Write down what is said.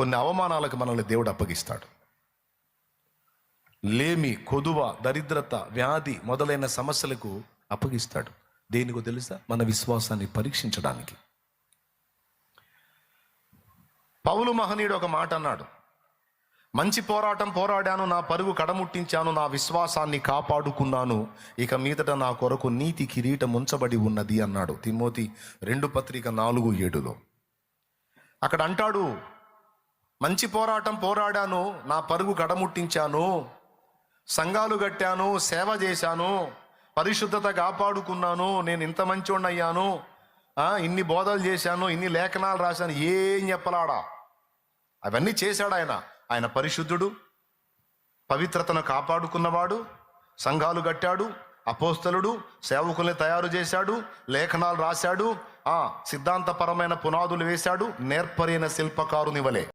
కొన్ని అవమానాలకు మనల్ని దేవుడు అప్పగిస్తాడు. లేమి, కొదువ, దరిద్రత, వ్యాధి మొదలైన సమస్యలకు అప్పగిస్తాడు. దేనికో తెలుసా? మన విశ్వాసాన్ని పరీక్షించడానికి. పౌలు మహనీయుడు ఒక మాట అన్నాడు, మంచి పోరాటం పోరాడాను, నా పరుగు కడముట్టించాను, నా విశ్వాసాన్ని కాపాడుకున్నాను, ఇక మీదట నా కొరకు నీతి కిరీటం ఉంచబడి ఉన్నది అన్నాడు. తిమోతి 2:4-7 అక్కడ అంటాడు, మంచి పోరాటం పోరాడాను, నా పరుగు కడముట్టించాను, సంఘాలు కట్టాను, సేవ చేశాను, పరిశుద్ధత కాపాడుకున్నాను, నేను ఇంత మంచోడిని అయ్యాను, ఇన్ని బోధలు చేశాను, ఇన్ని లేఖనాలు రాశాను, ఏం చెప్పలాడా? అవన్నీ చేశాడు ఆయన. ఆయన పరిశుద్ధుడు, పవిత్రతను కాపాడుకున్నవాడు, సంఘాలు కట్టాడు, అపోస్తలుడు, సేవకుల్ని తయారు చేశాడు, లేఖనాలు రాశాడు, సిద్ధాంతపరమైన పునాదులు వేశాడు, నేర్పరైన శిల్పకారునివలే.